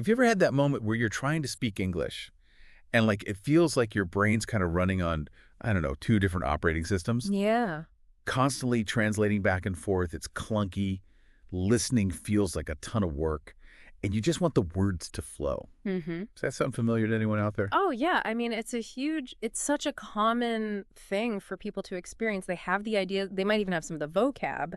Have you ever had that moment where you're trying to speak English and like it feels like your brain's kind of running on, I don't know, two different operating systems, Yeah. constantly translating back and forth. It's clunky. Listening feels like a ton of work, and you just want the words to flow. Mm-hmm. Does that sound familiar to anyone out there? Oh, yeah. I mean, it's such a common thing for people to experience. They have the idea, they might even have some of the vocab,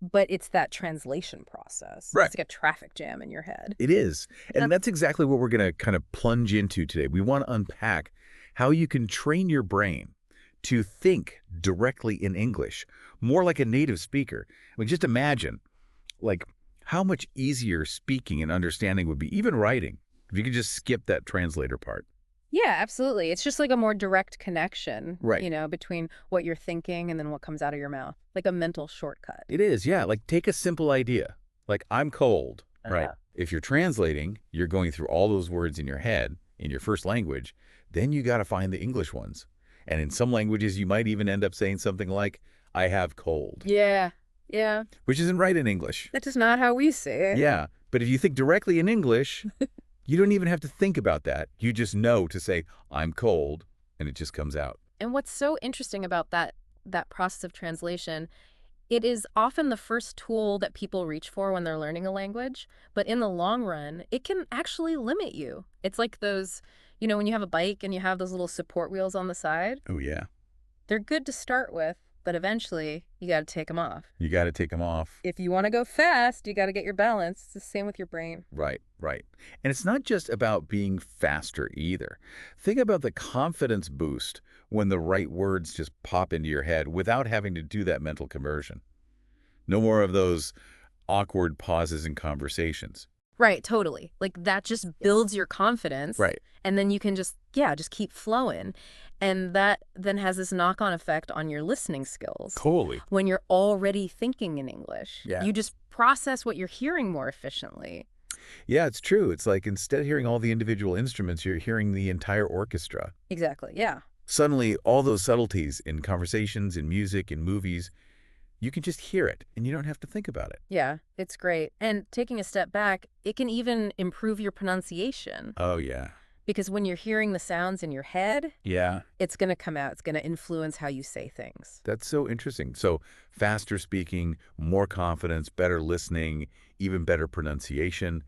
but it's that translation process. Right. It's like a traffic jam in your head. It is. And Yep. that's exactly what we're going to kind of plunge into today. We want to unpack how you can train your brain to think directly in English, more like a native speaker. I mean, just imagine, like, how much easier speaking and understanding would be, even writing, if you could just skip that translator part. Yeah, absolutely. It's just like a more direct connection, Right. between what you're thinking and then what comes out of your mouth, like a mental shortcut. It is, yeah. Like, take a simple idea, like, I'm cold, right? If you're translating, you're going through all those words in your head in your first language, then you got to find the English ones. And in some languages, you might even end up saying something like, I have cold, Yeah. Yeah. which isn't right in English. That is not how we say it. Yeah, but if you think directly in English, you don't even have to think about that. You just know to say, I'm cold, and it just comes out. And what's so interesting about that process of translation, it is often the first tool that people reach for when they're learning a language, but in the long run, it can actually limit you. It's like those, when you have a bike and you have those little support wheels on the side, Oh, yeah. they're good to start with, but eventually you got to take them off. You got to take them off. If you want to go fast, you got to get your balance. It's the same with your brain. Right, right. And it's not just about being faster either. Think about the confidence boost when the right words just pop into your head without having to do that mental conversion. No more of those awkward pauses in conversations. Right, totally. Like that just builds your confidence. Right. And then you can just keep flowing. And that then has this knock-on effect on your listening skills. Totally. When you're already thinking in English, Yeah. you just process what you're hearing more efficiently. Yeah, it's true. It's like instead of hearing all the individual instruments, you're hearing the entire orchestra. Exactly, yeah. Suddenly, all those subtleties in conversations, in music, in movies, you can just hear it, and you don't have to think about it. Yeah, it's great. And taking a step back, it can even improve your pronunciation. Oh, yeah. Because when you're hearing the sounds in your head, Yeah, it's going to come out. It's going to influence how you say things. that's so interesting. So faster speaking, more confidence, better listening, even better pronunciation.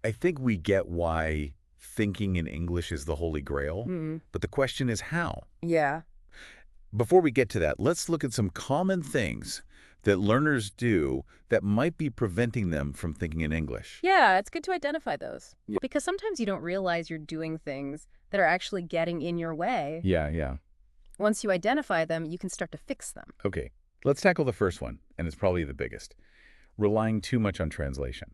I think we get why thinking in English is the holy grail, Mm. but the question is how? Yeah. Before we get to that, let's look at some common things that learners do that might be preventing them from thinking in English. Yeah, it's good to identify those. Yeah. Because sometimes you don't realize you're doing things that are actually getting in your way. Yeah. Once you identify them, you can start to fix them. Okay, let's tackle the first one, and it's probably the biggest. Relying too much on translation.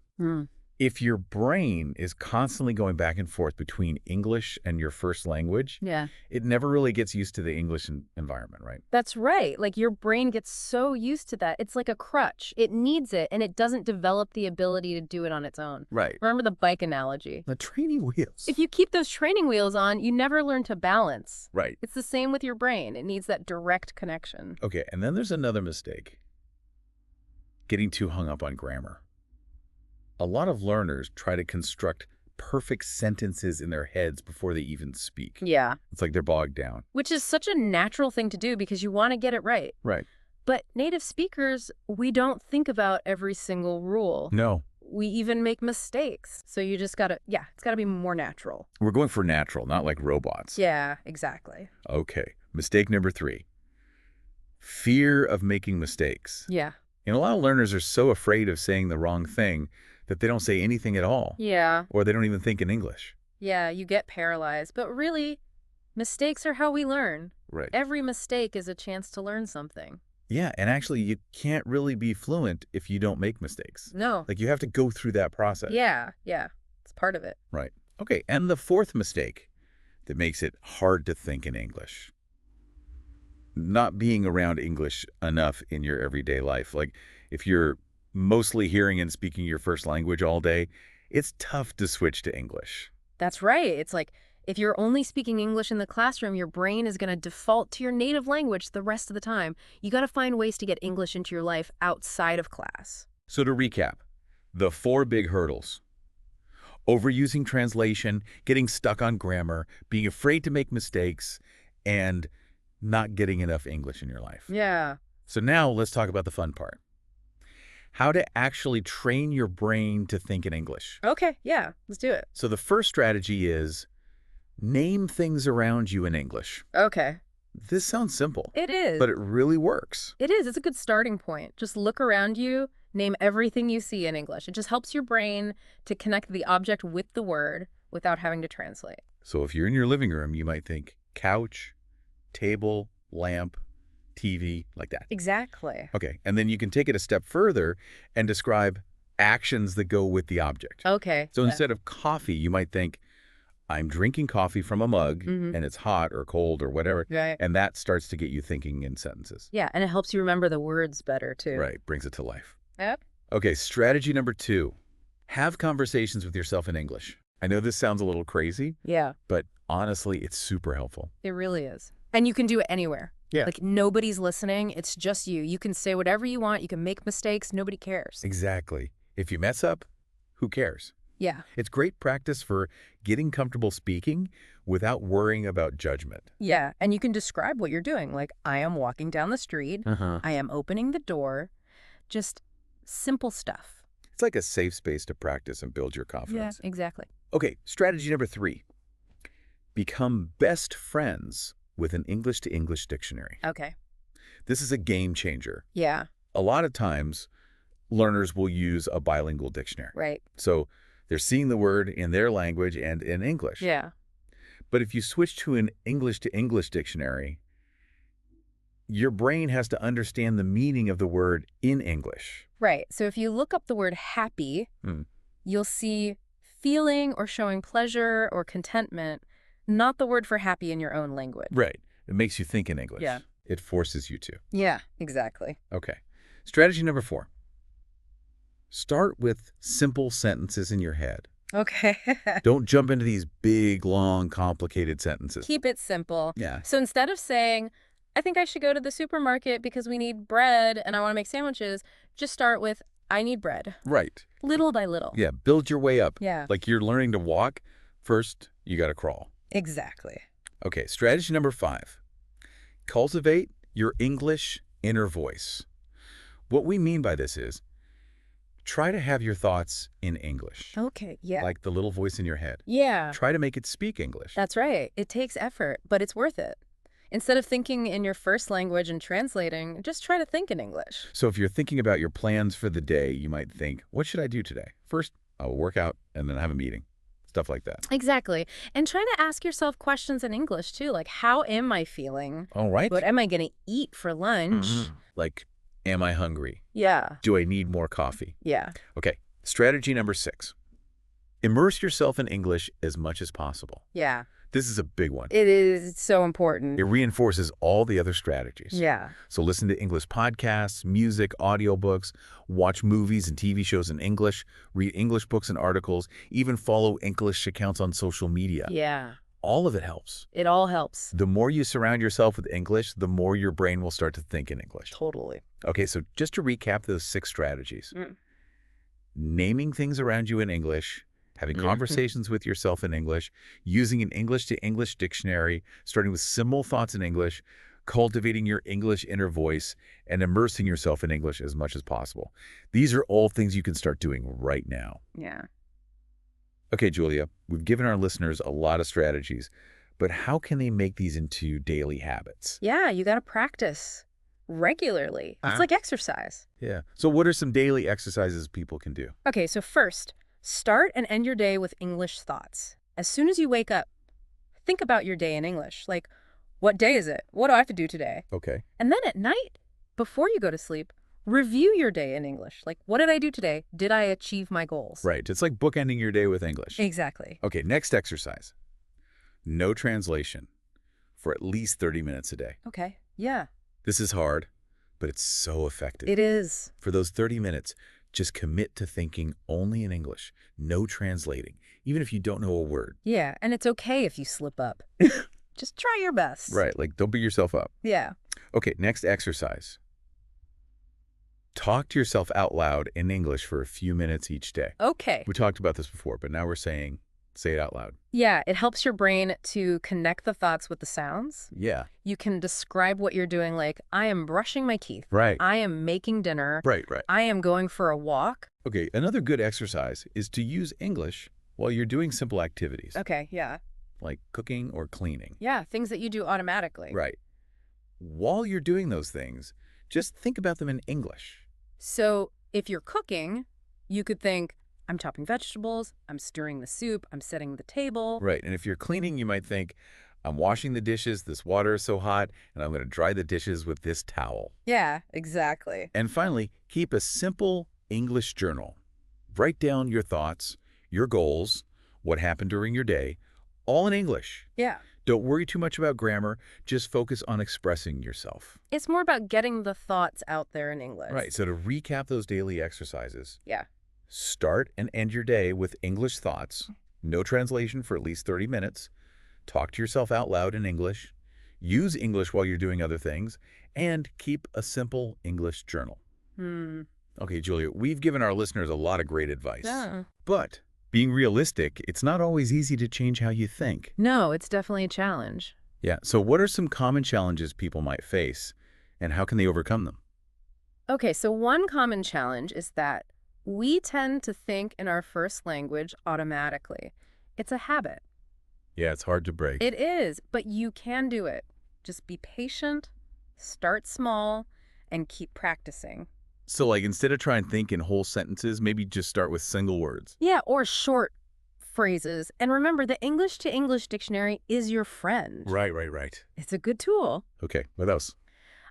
If your brain is constantly going back and forth between English and your first language, Yeah. it never really gets used to the English environment, right? That's right. Like your brain gets so used to that. It's like a crutch. It needs it, and it doesn't develop the ability to do it on its own. Right. Remember the bike analogy? The training wheels. If you keep those training wheels on, you never learn to balance. Right. It's the same with your brain. It needs that direct connection. Okay, and then there's another mistake. Getting too hung up on grammar. A lot of learners try to construct perfect sentences in their heads before they even speak. Yeah. It's like they're bogged down. Which is such a natural thing to do because you want to get it right. Right. But native speakers, we don't think about every single rule. No, We even make mistakes. So you just gotta, it's gotta be more natural. we're going for natural, not like robots. Yeah, exactly. Okay, mistake number 3. Fear of making mistakes. Yeah. And a lot of learners are so afraid of saying the wrong thing that they don't say anything at all, Yeah. or they don't even think in English. Yeah, you get paralyzed. But really, mistakes are how we learn. Right. Every mistake is a chance to learn something. Yeah, and actually you can't really be fluent if you don't make mistakes. No. Like you have to go through that process. Yeah. It's part of it. Right. Okay, and the fourth mistake that makes it hard to think in English. Not being around English enough in your everyday life. Like if you're mostly hearing and speaking your first language all day, it's tough to switch to English. That's right. It's like if you're only speaking English in the classroom, your brain is going to default to your native language the rest of the time. You got to find ways to get English into your life outside of class. So to recap, the 4 big hurdles. overusing translation, getting stuck on grammar, being afraid to make mistakes, and not getting enough English in your life. Yeah. So now let's talk about the fun part. How to actually train your brain to think in English. Okay, yeah, let's do it. So the first strategy is name things around you in English. Okay. This sounds simple, It is. but it really works. It is. It's a good starting point. Just look around you, name everything you see in English. It just helps your brain to connect the object with the word without having to translate. So if you're in your living room, you might think couch, table, lamp, TV, like that. Exactly. Okay, and then you can take it a step further and describe actions that go with the object. Okay. So yeah. instead of coffee, you might think, I'm drinking coffee from a mug, Mhm. and it's hot or cold or whatever, Right. and that starts to get you thinking in sentences. Yeah, and it helps you remember the words better, too. Right, brings it to life. Yep. Okay, strategy number 2. Have conversations with yourself in English. I know this sounds a little crazy, Yeah, but honestly, it's super helpful. it really is. And you can do it anywhere. Yeah. Like, nobody's listening. It's just you. You can say whatever you want. You can make mistakes. Nobody cares. Exactly. If you mess up, who cares? Yeah. It's great practice for getting comfortable speaking without worrying about judgment. Yeah. And you can describe what you're doing. Like, I am walking down the street. I am opening the door. Just simple stuff. It's like a safe space to practice and build your Yeah, confidence. exactly. Okay, strategy number 3. Become best friends with an English-to-English dictionary. Okay. This is a game changer. Yeah, A lot of times, learners will use a bilingual dictionary. right. So they're seeing the word in their language and in English. Yeah. But if you switch to an English-to-English dictionary, your brain has to understand the meaning of the word in English. Right. So if you look up the word happy, Hmm. you'll see feeling or showing pleasure or contentment, not the word for happy in your own language. Right. It makes you think in English. Yeah. It forces you to. Yeah, exactly. Okay. Strategy number 4. Start with simple sentences in your head. Okay. Don't jump into these big, long, complicated sentences. Keep it simple. Yeah. So instead of saying, I think I should go to the supermarket because we need bread and I want to make sandwiches, just start with, I need bread. Right. Little by little. Yeah. Build your way up. Yeah. Like you're learning to walk. First, you got to crawl. Exactly. Okay. Strategy number 5. Cultivate your English inner voice. What we mean by this is try to have your thoughts in English. Okay. Yeah. Like the little voice in your head. Yeah. Try to make it speak English. That's right. It takes effort, but it's worth it. Instead of thinking in your first language and translating, just try to think in English. So if you're thinking about your plans for the day, you might think, what should I do today? First, I'll work out and then have a meeting. Stuff like that. Exactly. And try to ask yourself questions in English, too. Like, how am I feeling? All right. What am I going to eat for lunch? Like, am I hungry? Yeah. Do I need more coffee? Yeah. Okay. Strategy number 6. Immerse yourself in English as much as possible. Yeah. This is a big one. It is so important. It reinforces all the other strategies. Yeah. So listen to English podcasts, music, audiobooks, watch movies and TV shows in English, read English books and articles, even follow English accounts on social media. Yeah. All of it helps. It all helps. The more you surround yourself with English, the more your brain will start to think in English. Totally. Okay, so just to recap those 6 strategies. Mm. Naming things around you in English, having conversations with yourself in English, using an English-to-English dictionary, starting with simple thoughts in English, cultivating your English inner voice, and immersing yourself in English as much as possible. These are all things you can start doing right now. Yeah. Okay, Julia, we've given our listeners a lot of strategies, but how can they make these into daily habits? Yeah, you got to practice regularly. It's like exercise. Yeah. So what are some daily exercises people can do? Okay, so first, start and end your day with English thoughts. As soon as you wake up, think about your day in English. Like, what day is it? What do I have to do today? Okay. And then at night, before you go to sleep, review your day in English. Like, what did I do today? Did I achieve my goals? Right. It's like bookending your day with English. Exactly. Okay, next exercise. No translation for at least 30 minutes a day. Okay. Yeah, This is hard, but it's so effective. it is. For those 30 minutes, just commit to thinking only in English, no translating, even if you don't know a word. Yeah, and it's okay if you slip up. Just try your best. Right, like don't beat yourself up. Yeah. Okay, next exercise. Talk to yourself out loud in English for a few minutes each day. Okay. We talked about this before, but now we're saying, say it out loud. Yeah, it helps your brain to connect the thoughts with the sounds. Yeah. You can describe what you're doing like, I am brushing my teeth. Right. I am making dinner. Right. I am going for a walk. Okay, another good exercise is to use English while you're doing simple activities, Okay, yeah. like cooking or cleaning. Yeah, things that you do automatically. Right. While you're doing those things, just think about them in English. So if you're cooking, you could think, I'm chopping vegetables, I'm stirring the soup, I'm setting the table. Right, and if you're cleaning, you might think, I'm washing the dishes, this water is so hot, and I'm going to dry the dishes with this towel. Yeah, exactly. And finally, keep a simple English journal. Write down your thoughts, your goals, what happened during your day, all in English. Yeah. Don't worry too much about grammar, just focus on expressing yourself. It's more about getting the thoughts out there in English. Right, so to recap those daily exercises, Yeah. start and end your day with English thoughts, no translation for at least 30 minutes, talk to yourself out loud in English, use English while you're doing other things, and keep a simple English journal. Okay, Julia, we've given our listeners a lot of great advice. Yeah. But being realistic, it's not always easy to change how you think. No, it's definitely a challenge. Yeah, so what are some common challenges people might face, and how can they overcome them? Okay, so one common challenge is that we tend to think in our first language automatically. It's a habit. Yeah, it's hard to break. It is, but you can do it. Just be patient, start small, and keep practicing. So like instead of trying to think in whole sentences, maybe just start with single words. Yeah, or short phrases. And remember, the English to English dictionary is your friend. Right. It's a good tool. Okay, what else?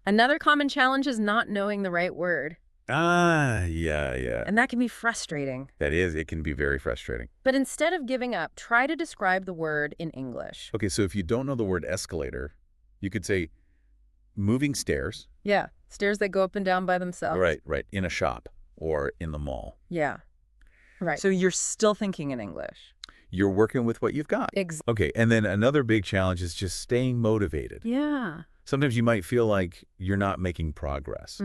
Another common challenge is not knowing the right word. Yeah. And that can be frustrating. That is, it can be very frustrating. But instead of giving up, try to describe the word in English. Okay, so if you don't know the word escalator, you could say moving stairs. Yeah, stairs that go up and down by themselves. Right, in a shop or in the mall. Yeah, right. So you're still thinking in English. You're working with what you've got. Okay, and then another big challenge is just staying motivated. Yeah. Sometimes you might feel like you're not making progress.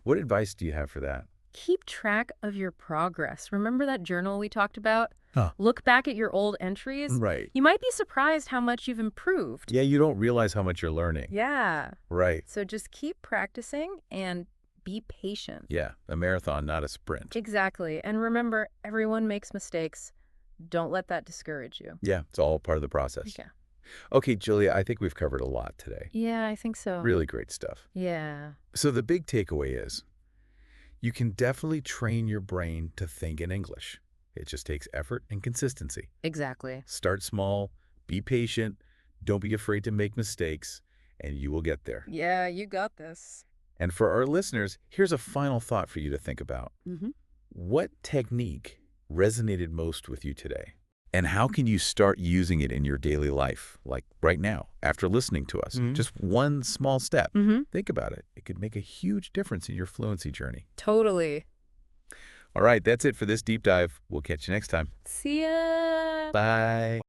What advice do you have for that? Keep track of your progress. Remember that journal we talked about? Huh. Look back at your old entries. Right. You might be surprised how much you've improved. Yeah, you don't realize how much you're learning. Yeah. Right. So just keep practicing and be patient. Yeah, a marathon, not a sprint. Exactly. And remember, everyone makes mistakes. Don't let that discourage you. Yeah, it's all part of the process. Yeah. Okay, Julia, I think we've covered a lot today. Yeah, I think so. Really great stuff. Yeah. So the big takeaway is you can definitely train your brain to think in English. It just takes effort and consistency. Exactly. Start small, be patient, don't be afraid to make mistakes, and you will get there. Yeah, you got this. And for our listeners, here's a final thought for you to think about. What technique resonated most with you today? And how can you start using it in your daily life, like right now, after listening to us? Just one small step. Think about it. It could make a huge difference in your fluency journey. Totally. All right, that's it for this deep dive. We'll catch you next time. See ya. Bye.